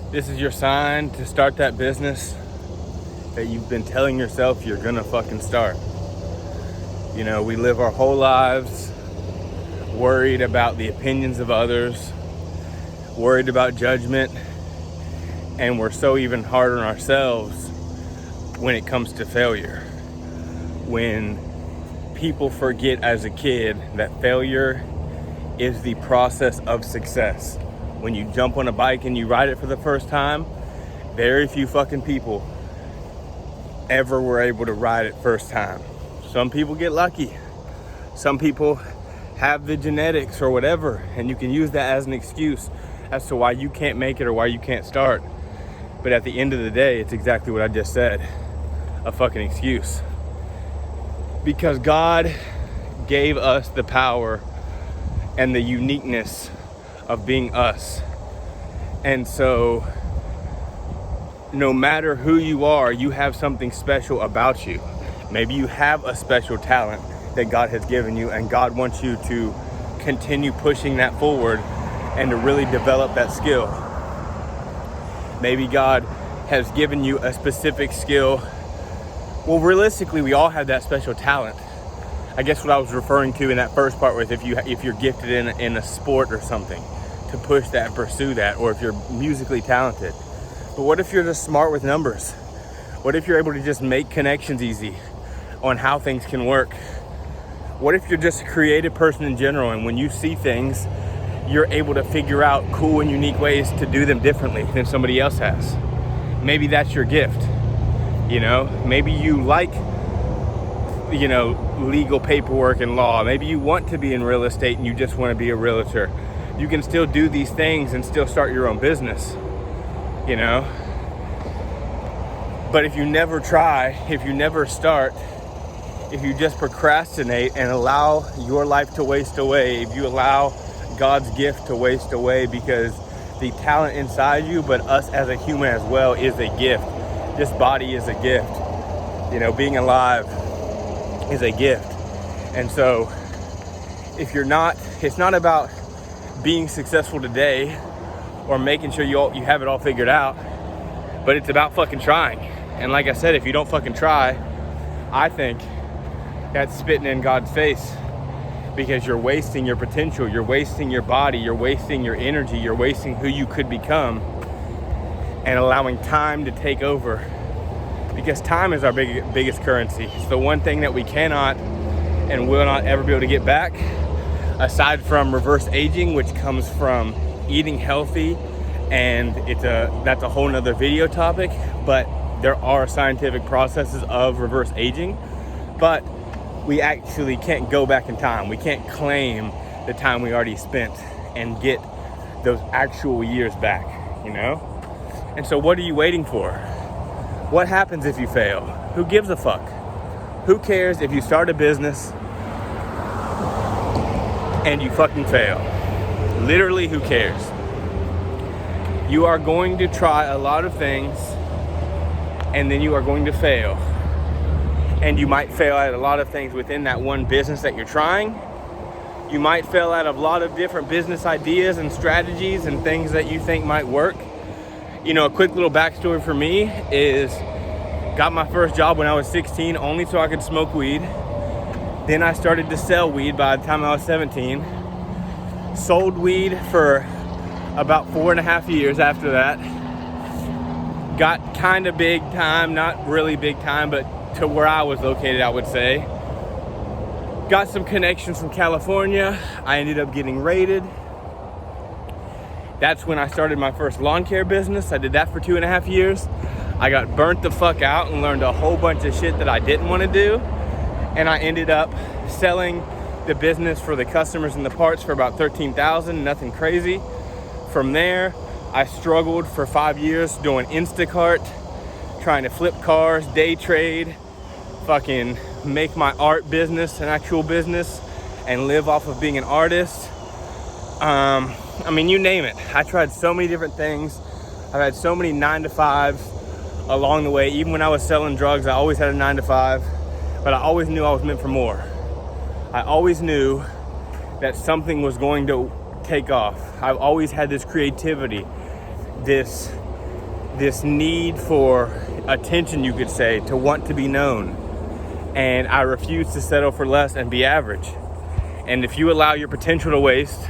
This is your sign to start that business that you've been telling yourself you're gonna fucking start. You know, we live our whole lives worried about the opinions of others, worried about judgment, and we're so even hard on ourselves when it comes to failure. When people forget as a kid that failure is the process of success. When you jump on a bike and you ride it for the first time, very few fucking people ever were able to ride it first time. Some people get lucky. Some people have the genetics or whatever, and you can use that as an excuse as to why you can't make it or why you can't start. But at the end of the day, it's exactly what I just said, a fucking excuse. Because God gave us the power and the uniqueness of being us. And so no matter who you are, you have something special about you. Maybe you have a special talent that God has given you, and God wants you to continue pushing that forward and to really develop that skill. Maybe God has given you a specific skill. Well, realistically, we all have that special talent. I guess what I was referring to in that first part was if you're gifted in a sport or something, to push that and pursue that, or if you're musically talented. But what if you're just smart with numbers? What if you're able to just make connections easy on how things can work? What if you're just a creative person in general, and when you see things, you're able to figure out cool and unique ways to do them differently than somebody else has? Maybe that's your gift. You know, maybe you like, legal paperwork and law. Maybe you want to be in real estate and you just want to be a realtor. You can still do these things and still start your own business, But if you never try, if you never start, if you just procrastinate and allow your life to waste away, if you allow God's gift to waste away, because the talent inside you, but us as a human as well, is a gift. This body is a gift. Being alive is a gift. And so if it's not about being successful today or making sure you have it all figured out, but it's about fucking trying. And like I said, if you don't fucking try, I think that's spitting in God's face, because you're wasting your potential, you're wasting your body, you're wasting your energy, you're wasting who you could become, and allowing time to take over. Because time is our biggest currency. It's the one thing that we cannot and will not ever be able to get back, aside from reverse aging, which comes from eating healthy, and that's a whole nother video topic. But there are scientific processes of reverse aging, but we actually can't go back in time. We can't claim the time we already spent and get those actual years back, And so what are you waiting for? What happens if you fail? Who gives a fuck? Who cares if you start a business and you fucking fail? Literally, who cares? You are going to try a lot of things, and then you are going to fail. And you might fail at a lot of things within that one business that you're trying. You might fail at a lot of different business ideas and strategies and things that you think might work. A quick little backstory for me is, got my first job when I was 16 only so I could smoke weed. Then I started to sell weed by the time I was 17. Sold weed for about 4.5 years after that. Got kind of big time, not really big time, but to where I was located, I would say. Got some connections from California. I ended up getting raided. That's when I started my first lawn care business. I did that for 2.5 years. I got burnt the fuck out and learned a whole bunch of shit that I didn't want to do. And I ended up selling the business for the customers and the parts for about $13,000, nothing crazy. From there, I struggled for 5 years doing Instacart, trying to flip cars, day trade, fucking make my art business an actual business and live off of being an artist. You name it. I tried so many different things. I've had so many 9-to-5s along the way. Even when I was selling drugs, I always had a 9-to-5, but I always knew I was meant for more. I always knew that something was going to take off. I've always had this creativity, this this need for attention, you could say, to want to be known. And I refuse to settle for less and be average. And if you allow your potential to waste,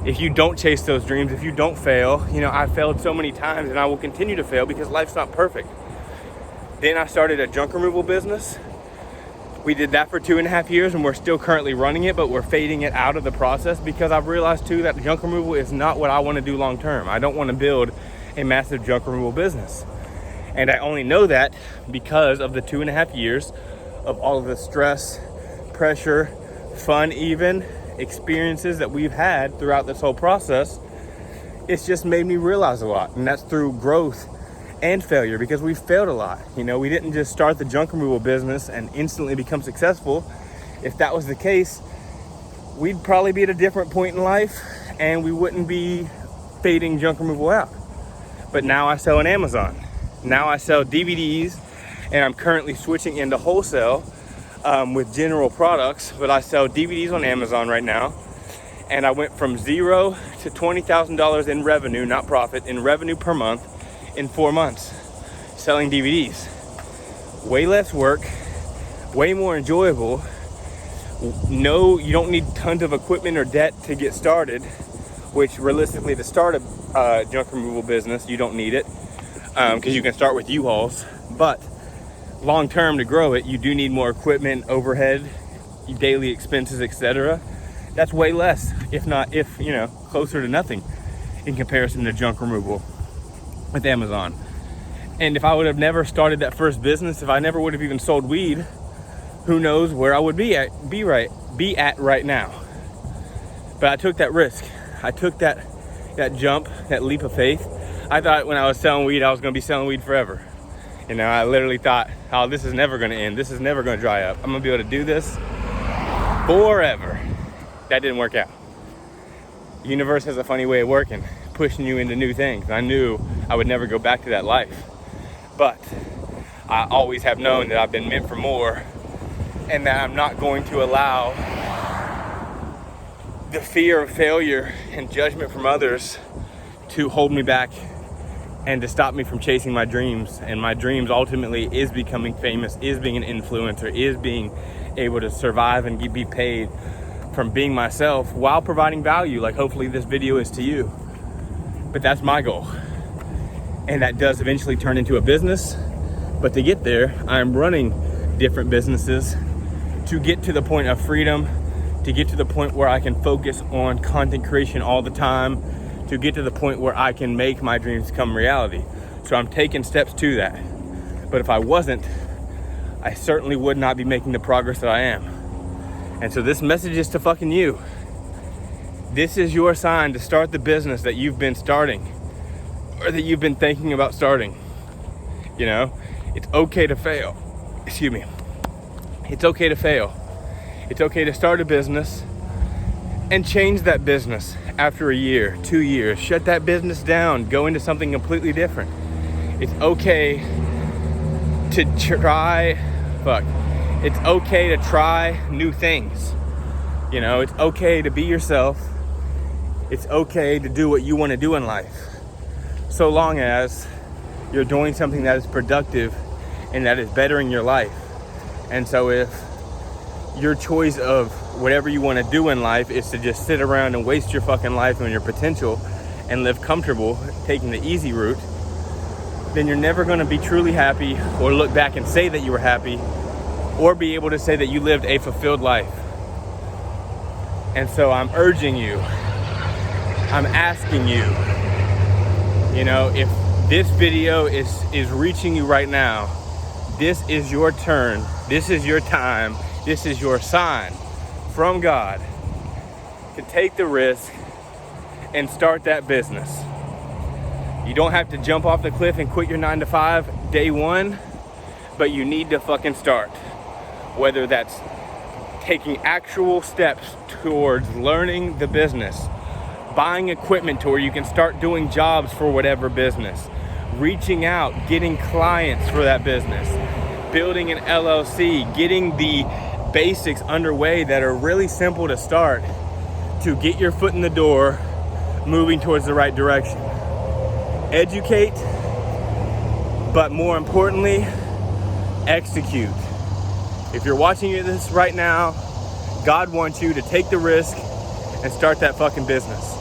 if you don't chase those dreams, if you don't fail, I've failed so many times and I will continue to fail because life's not perfect. Then I started a junk removal business. We did that for 2.5 years and we're still currently running it, but we're fading it out of the process because I've realized too that junk removal is not what I want to do long term. I don't want to build a massive junk removal business. And I only know that because of the 2.5 years of all of the stress, pressure, fun, even experiences that we've had throughout this whole process. It's just made me realize a lot, and that's through growth and failure, because we failed a lot. We didn't just start the junk removal business and instantly become successful. If that was the case, we'd probably be at a different point in life and we wouldn't be fading junk removal out. But now I sell on Amazon. Now I sell DVDs, and I'm currently switching into wholesale with general products, but I sell DVDs on Amazon right now. And I went from $0 to $20,000 in revenue, not profit, in revenue per month in 4 months selling DVDs. Way less work, way more enjoyable. No, you don't need tons of equipment or debt to get started, which realistically to start a junk removal business, you don't need it because you can start with U-Hauls. But long term, to grow it, you do need more equipment, overhead, daily expenses, etc. That's way less, if closer to nothing in comparison to junk removal with Amazon. And if I would have never started that first business, if I never would have even sold weed, who knows where I would be at right now. But I took that risk. I took that jump, that leap of faith. I thought when I was selling weed, I was going to be selling weed forever. I literally thought, oh, this is never going to end. This is never going to dry up. I'm going to be able to do this forever. That didn't work out. The universe has a funny way of working, pushing you into new things. I knew I would never go back to that life. But I always have known that I've been meant for more, and that I'm not going to allow the fear of failure and judgment from others to hold me back and to stop me from chasing my dreams. And my dreams ultimately is becoming famous, is being an influencer, is being able to survive and be paid from being myself while providing value, like hopefully this video is to you. But that's my goal. And that does eventually turn into a business. But to get there, I'm running different businesses to get to the point of freedom, to get to the point where I can focus on content creation all the time, to get to the point where I can make my dreams come reality. So I'm taking steps to that. But if I wasn't, I certainly would not be making the progress that I am. And so this message is to fucking you. This is your sign to start the business that you've been starting or that you've been thinking about starting. It's okay to fail. Excuse me. It's okay to fail. It's okay to start a business and change that business after a year, 2 years. Shut that business down, go into something completely different. It's okay to try, it's okay to try new things. It's okay to be yourself. It's okay to do what you want to do in life, so long as you're doing something that is productive and that is bettering your life. And so if your choice of whatever you want to do in life is to just sit around and waste your fucking life on your potential and live comfortable, taking the easy route, then you're never going to be truly happy or look back and say that you were happy or be able to say that you lived a fulfilled life. And so I'm urging you, I'm asking you, if this video is reaching you right now, this is your turn, this is your time, this is your sign from God to take the risk and start that business. You don't have to jump off the cliff and quit your 9 to 5 day one, but you need to fucking start. Whether that's taking actual steps towards learning the business, buying equipment to where you can start doing jobs for whatever business, reaching out, getting clients for that business, building an LLC, getting the basics underway that are really simple to start to get your foot in the door, moving towards the right direction. Educate, But more importantly, execute. If you're watching this right now, God wants you to take the risk and start that fucking business.